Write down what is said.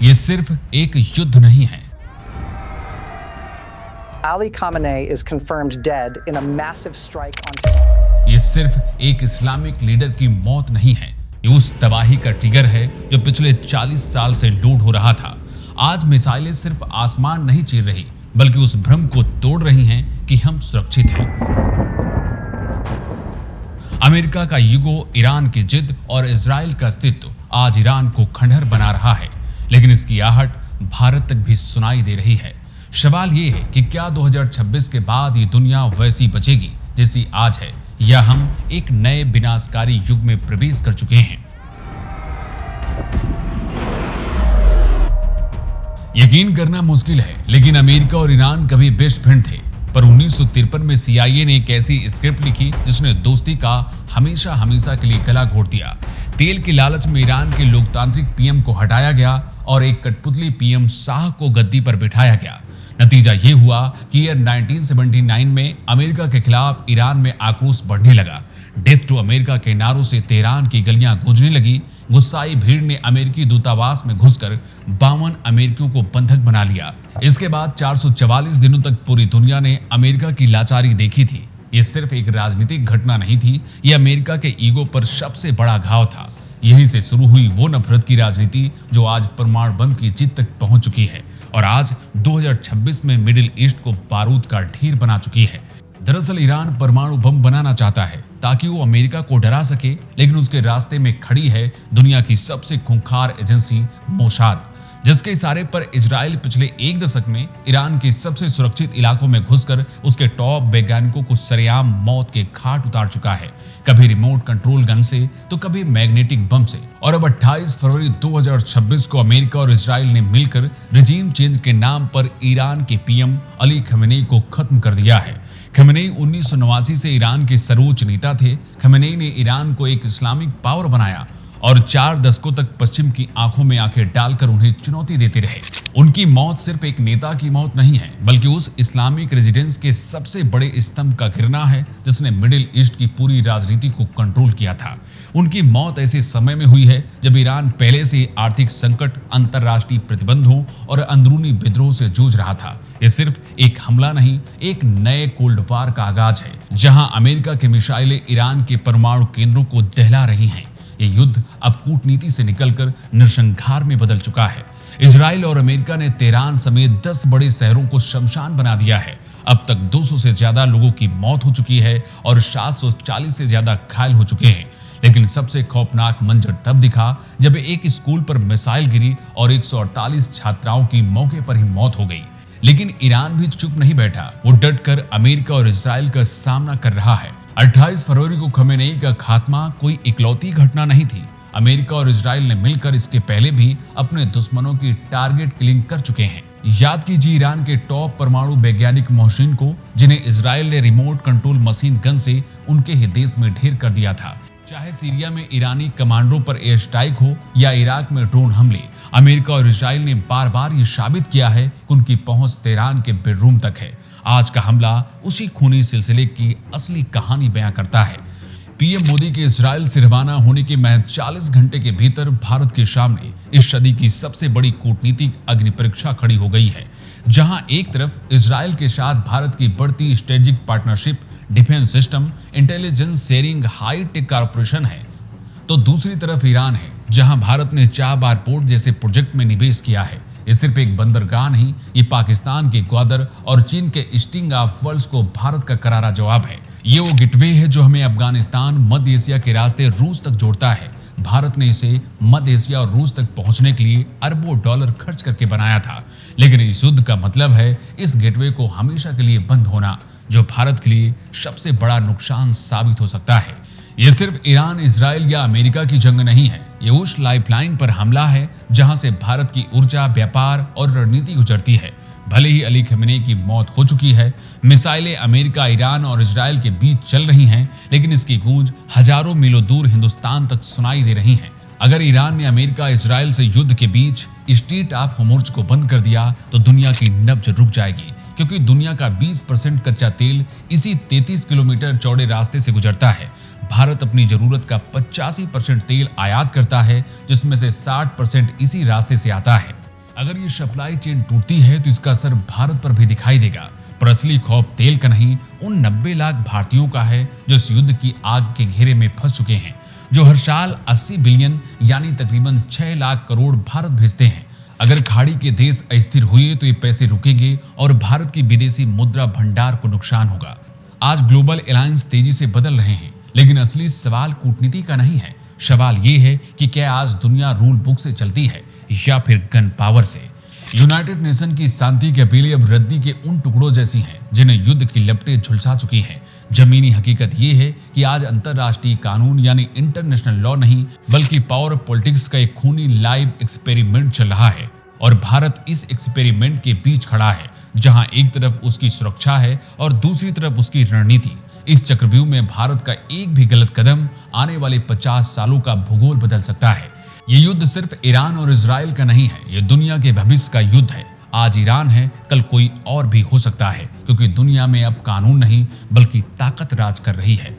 ये सिर्फ एक युद्ध नहीं है। Ali Khamenei is confirmed dead in a massive strike on. ये सिर्फ एक इस्लामिक लीडर की मौत नहीं है, ये उस तबाही का ट्रिगर है जो पिछले 40 साल से लूट हो रहा था। आज मिसाइलें सिर्फ आसमान नहीं चीर रही, बल्कि उस भ्रम को तोड़ रही हैं कि हम सुरक्षित हैं। अमेरिका का ईगो, ईरान की जिद और इजराइल का अस्तित्व आज ईरान को खंडहर बना रहा है, लेकिन इसकी आहट भारत तक भी सुनाई दे रही है। सवाल ये है कि क्या 2026 के बाद ये दुनिया वैसी बचेगी जैसी आज है, या हम एक नए विनाशकारी युग में प्रवेश कर चुके हैं। यकीन करना मुश्किल है, लेकिन अमेरिका और ईरान कभी बेस्ट फ्रेंड थे। पर 1953 में CIA ने एक ऐसी स्क्रिप्ट लिखी जिसने दोस्ती का हमेशा हमेशा के लिए गला घोट दिया। तेल की लालच में ईरान के लोकतांत्रिक PM को हटाया गया और एक कठपुतली PM शाह को गद्दी पर बिठाया गया। नतीजा ये हुआ कि ईयर 1979 में अमेरिका के खिलाफ ईरान में आक्रोश बढ़ने लगा। डेथ टू अमेरिका के नारों से तेहरान की गलियां गूंजने लगी। गुस्साई भीड़ ने अमेरिकी दूतावास में घुसकर 52 अमेरिकियों को बंधक बना लिया। इसके बाद 444 दिनों तक पूरी दुनिया ने अमेरिका की लाचारी देखी थी। ये सिर्फ एक राजनीतिक घटना नहीं थी, ये अमेरिका के ईगो पर सबसे बड़ा घाव था। यहीं से शुरू हुई वो नफरत की राजनीति जो आज परमाणु बम की जिद तक पहुंच चुकी है और आज 2026 में मिडिल ईस्ट को बारूद का ढेर बना चुकी है। दरअसल ईरान परमाणु बम बनाना चाहता है ताकि वो अमेरिका को डरा सके, लेकिन उसके रास्ते में खड़ी है दुनिया की सबसे खूंखार एजेंसी मोसाद, जिसके इशारे पर इजराइल पिछले एक दशक में ईरान के सबसे सुरक्षित इलाकों में घुसकर उसके टॉप वैज्ञानिकों को सरेआम मौत के घाट उतार चुका है, कभी रिमोट कंट्रोल गन से तो कभी मैग्नेटिक बम से। और अब 28 फरवरी 2026 को अमेरिका और इजराइल ने मिलकर रिजीम चेंज के नाम पर ईरान के PM अली खमेनेई को खत्म कर दिया है। खमेनेई 1989 से ईरान के सर्वोच्च नेता थे। खमेनेई ने ईरान को एक इस्लामिक पावर बनाया और 4 दशकों तक पश्चिम की आंखों में आंखें डालकर उन्हें चुनौती देते रहे। उनकी मौत सिर्फ एक नेता की मौत नहीं है, बल्कि उस इस्लामिक रेजिडेंस के सबसे बड़े स्तंभ का गिरना है जिसने मिडिल ईस्ट की पूरी राजनीति को कंट्रोल किया था। उनकी मौत ऐसे समय में हुई है जब ईरान पहले से आर्थिक संकट, अंतरराष्ट्रीय प्रतिबंधों और अंदरूनी विद्रोह से जूझ रहा था। ये सिर्फ एक हमला नहीं, एक नए कोल्ड वार का आगाज है, जहां अमेरिका के मिसाइलें ईरान के परमाणु केंद्रों को दहला रही हैं। ये युद्ध अब कूटनीति से निकलकर नरसंहार में बदल चुका है। इजराइल और अमेरिका ने तेहरान समेत 10 बड़े शहरों को शमशान बना दिया है। अब तक 200 से ज्यादा लोगों की मौत हो चुकी है और 740 से ज्यादा घायल हो चुके हैं। लेकिन सबसे खौफनाक मंजर तब दिखा जब एक स्कूल पर मिसाइल गिरी और 148 छात्राओं की मौके पर ही मौत हो गई। लेकिन ईरान भी चुप नहीं बैठा, वो डटकर अमेरिका और इजराइल का सामना कर रहा है। 28 फरवरी को खमेनेई का खात्मा कोई इकलौती घटना नहीं थी। अमेरिका और इजराइल ने मिलकर इसके पहले भी अपने दुश्मनों की टारगेट किलिंग कर चुके हैं। याद कीजिए ईरान के टॉप परमाणु वैज्ञानिक मोहसिन को, जिन्हें इजराइल ने रिमोट कंट्रोल मशीन गन से उनके ही देश में ढेर कर दिया था। चाहे सीरिया में ईरानी कमांडरों पर एयर स्ट्राइक हो या इराक में ड्रोन हमले, अमेरिका और इजराइल ने बार बार ये साबित किया है कि उनकी पहुंच तेहरान के बेडरूम तक है। आज का हमला उसी खूनी सिलसिले की असली कहानी बयां करता है। PM मोदी के इजराइल से रवाना होने के महज 40 घंटे के भीतर भारत के सामने इस सदी की सबसे बड़ी कूटनीतिक अग्नि परीक्षा खड़ी हो गई है, जहां एक तरफ इजराइल के साथ भारत की बढ़ती strategic partnership, defence system, intelligence sharing, high tech corporation है, तो दूसरी तरफ ईरान है, जहां भारत ने चाबहार पोर्ट जैसे प्रोजेक्ट में निवेश किया है। ये सिर्फ एक बंदरगाह नहीं, ये पाकिस्तान के ग्वादर और चीन के स्टिंग ऑफ वर्ल्ड्स को भारत का करारा जवाब है। ये वो गेटवे है जो हमें अफगानिस्तान, मध्य एशिया के रास्ते रूस तक जोड़ता है। भारत ने इसे मध्य एशिया और रूस तक पहुंचने के लिए अरबों डॉलर खर्च करके बनाया था, लेकिन इस युद्ध का मतलब है इस गेटवे को हमेशा के लिए बंद होना, जो भारत के लिए सबसे बड़ा नुकसान साबित हो सकता है। ये सिर्फ ईरान, इजराइल या अमेरिका की जंग नहीं है, ये उस लाइफलाइन पर हमला है जहां से भारत की ऊर्जा, व्यापार और रणनीति गुजरती है। भले ही अली खमेनेई की मौत हो चुकी है, मिसाइलें अमेरिका, ईरान और इजराइल के बीच चल रही हैं, लेकिन इसकी गूंज हजारों मीलों दूर हिंदुस्तान तक सुनाई दे रही है। अगर ईरान ने अमेरिका, इजराइल से युद्ध के बीच स्ट्रीट ऑफ होर्मुज को बंद कर दिया तो दुनिया की नब्ज रुक जाएगी, क्योंकि दुनिया का 20% कच्चा तेल इसी 33 किलोमीटर चौड़े रास्ते से गुजरता है। भारत अपनी जरूरत का 85% तेल आयात करता है, जिसमें से 60% इसी रास्ते से आता है। अगर ये सप्लाई चेन टूटती है तो इसका असर भारत पर भी दिखाई देगा। पर असली खौफ तेल का नहीं, उन 90 लाख भारतीयों का है जो इस युद्ध की आग के घेरे में फंस चुके हैं, जो हर साल 80 बिलियन यानी तकरीबन 6 लाख करोड़ भारत भेजते हैं। अगर खाड़ी के देश अस्थिर हुए तो ये पैसे रुकेंगे और भारत की विदेशी मुद्रा भंडार को नुकसान होगा। आज ग्लोबल अलायंस तेजी से बदल रहे हैं, लेकिन असली सवाल कूटनीति का नहीं है। सवाल ये है कि क्या आज दुनिया रूल बुक से चलती है या फिर गन पावर से। यूनाइटेड नेशन की शांति की अपीलें अब रद्दी के उन टुकड़ों जैसी हैं जिन्हें युद्ध की लपटें झुलसा चुकी हैं। जमीनी हकीकत ये है कि आज अंतरराष्ट्रीय कानून यानी इंटरनेशनल लॉ नहीं, बल्कि पावर पॉलिटिक्स का एक खूनी लाइव एक्सपेरिमेंट चल रहा है और भारत इस एक्सपेरिमेंट के बीच खड़ा है, जहां एक तरफ उसकी सुरक्षा है और दूसरी तरफ उसकी रणनीति। इस चक्रव्यूह में भारत का एक भी गलत कदम आने वाले 50 सालों का भूगोल बदल सकता है। ये युद्ध सिर्फ ईरान और इजराइल का नहीं है, ये दुनिया के भविष्य का युद्ध है। आज ईरान है, कल कोई और भी हो सकता है, क्योंकि दुनिया में अब कानून नहीं बल्कि ताकत राज कर रही है।